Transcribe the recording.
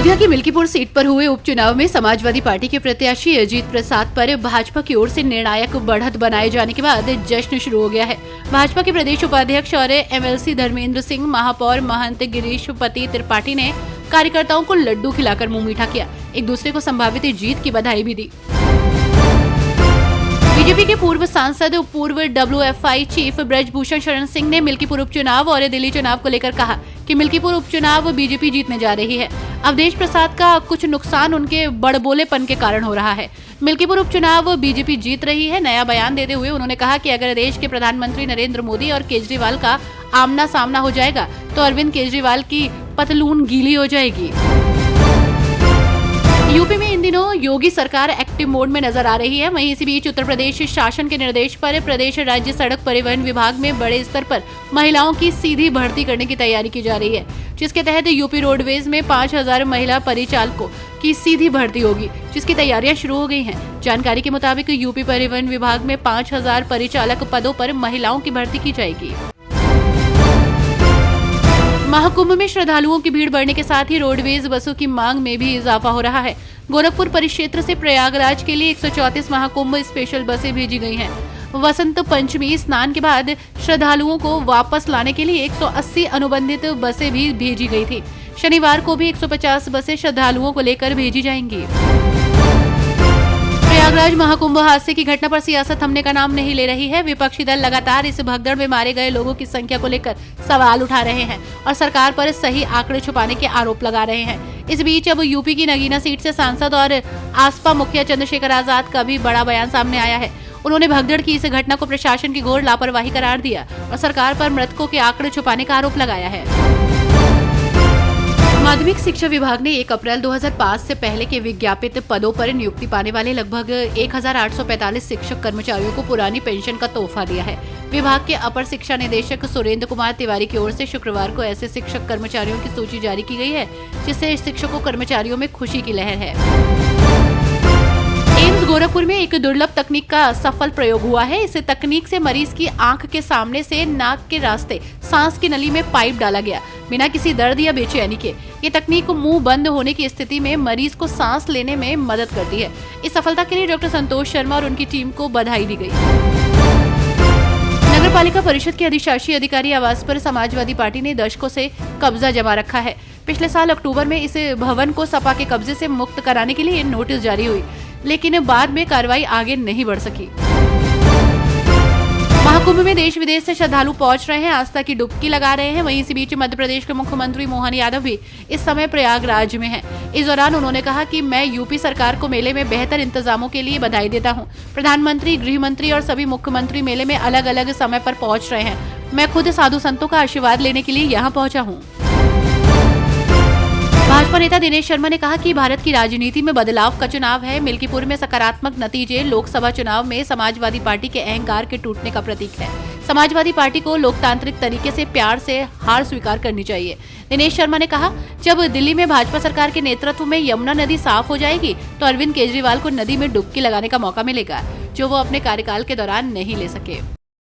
अयोध्या की मिल्कीपुर सीट पर हुए उपचुनाव में समाजवादी पार्टी के प्रत्याशी अजीत प्रसाद पर भाजपा की ओर से निर्णायक बढ़त बनाए जाने के बाद जश्न शुरू हो गया है। भाजपा के प्रदेश उपाध्यक्ष और एमएलसी धर्मेंद्र सिंह, महापौर महंत गिरीश पति त्रिपाठी ने कार्यकर्ताओं को लड्डू खिलाकर मुंह मीठा किया, एक दूसरे को संभावित जीत की बधाई भी दी। बीजेपी के पूर्व सांसद, पूर्व WFI चीफ ब्रजभूषण शरण सिंह ने मिल्कीपुर उपचुनाव और दिल्ली चुनाव को लेकर कहा कि मिल्कीपुर उपचुनाव बीजेपी जीतने जा रही है। अवधेश प्रसाद का कुछ नुकसान उनके बड़बोलेपन के कारण हो रहा है। मिल्कीपुर उपचुनाव बीजेपी जीत रही है। नया बयान देते हुए उन्होंने कहा कि अगर देश के प्रधानमंत्री नरेंद्र मोदी और केजरीवाल का आमना सामना हो जाएगा तो अरविंद केजरीवाल की पतलून गीली हो जाएगी। यूपी में इन दिनों योगी सरकार एक्टिव मोड में नजर आ रही है। वहीं इसी बीच उत्तर प्रदेश शासन के निर्देश पर प्रदेश राज्य सड़क परिवहन विभाग में बड़े स्तर पर महिलाओं की सीधी भर्ती करने की तैयारी की जा रही है, जिसके तहत यूपी रोडवेज में 5000 महिला परिचालकों की सीधी भर्ती होगी, जिसकी तैयारियां शुरू हो गई हैं। जानकारी के मुताबिक यूपी परिवहन विभाग में 5000 परिचालक पदों पर महिलाओं की भर्ती की जाएगी। महाकुंभ में श्रद्धालुओं की भीड़ बढ़ने के साथ ही रोडवेज बसों की मांग में भी इजाफा हो रहा है। गोरखपुर परिक्षेत्र से प्रयागराज के लिए 134 महाकुंभ स्पेशल बसें भेजी गई हैं। वसंत पंचमी स्नान के बाद श्रद्धालुओं को वापस लाने के लिए 180 अनुबंधित बसें भी भेजी गई थी। शनिवार को भी 150 बसें श्रद्धालुओं को लेकर भेजी जाएंगी। प्रयागराज महाकुंभ हादसे की घटना पर सियासत थमने का नाम नहीं ले रही है। विपक्षी दल लगातार इस भगदड़ में मारे गए लोगों की संख्या को लेकर सवाल उठा रहे हैं और सरकार पर सही आंकड़े छुपाने के आरोप लगा रहे हैं। इस बीच अब यूपी की नगीना सीट से सांसद और आसपा मुखिया चंद्रशेखर आजाद का भी बड़ा बयान सामने आया है। उन्होंने भगदड़ की इस घटना को प्रशासन की घोर लापरवाही करार दिया और सरकार पर मृतकों के आंकड़े छुपाने का आरोप लगाया है। माध्यमिक शिक्षा विभाग ने 1 अप्रैल 2005 से पहले के विज्ञापित पदों पर नियुक्ति पाने वाले लगभग 1845 शिक्षक कर्मचारियों को पुरानी पेंशन का तोहफा दिया है। विभाग के अपर शिक्षा निदेशक सुरेंद्र कुमार तिवारी की ओर से शुक्रवार को ऐसे शिक्षक कर्मचारियों की सूची जारी की गई है, जिससे शिक्षकों कर्मचारियों में खुशी की लहर है। एम्स गोरखपुर में एक दुर्लभ तकनीक का सफल प्रयोग हुआ है। इस तकनीक से मरीज की आंख के सामने से नाक के रास्ते सांस की नली में पाइप डाला गया, बिना किसी दर्द या बेचैनी के। ये तकनीक मुंह बंद होने की स्थिति में मरीज को सांस लेने में मदद करती है। इस सफलता के लिए डॉक्टर संतोष शर्मा और उनकी टीम को बधाई दी गई। नगर पालिका परिषद के अधिशासी अधिकारी आवास पर समाजवादी पार्टी ने दशकों से कब्जा जमा रखा है। पिछले साल अक्टूबर में इस भवन को सपा के कब्जे से मुक्त कराने के लिए नोटिस जारी हुई, लेकिन बाद में कार्रवाई आगे नहीं बढ़ सकी। महाकुंभ में देश विदेश से श्रद्धालु पहुंच रहे हैं, आस्था की डुबकी लगा रहे हैं। वहीं इसी बीच मध्य प्रदेश के मुख्यमंत्री मोहन यादव भी इस समय प्रयागराज में हैं। इस दौरान उन्होंने कहा कि मैं यूपी सरकार को मेले में बेहतर इंतजामों के लिए बधाई देता हूं। प्रधानमंत्री, गृह मंत्री और सभी मुख्यमंत्री मेले में अलग अलग समय पर पहुंच रहे हैं। मैं खुद साधु संतों का आशीर्वाद लेने के लिए यहाँ पहुंचा हूँ। भाजपा नेता दिनेश शर्मा ने कहा कि भारत की राजनीति में बदलाव का चुनाव है। मिल्कीपुर में सकारात्मक नतीजे लोकसभा चुनाव में समाजवादी पार्टी के अहंकार के टूटने का प्रतीक है। समाजवादी पार्टी को लोकतांत्रिक तरीके से प्यार से हार स्वीकार करनी चाहिए। दिनेश शर्मा ने कहा, जब दिल्ली में भाजपा सरकार के नेतृत्व में यमुना नदी साफ हो जाएगी तो अरविंद केजरीवाल को नदी में डुबकी लगाने का मौका मिलेगा, जो वो अपने कार्यकाल के दौरान नहीं ले सके।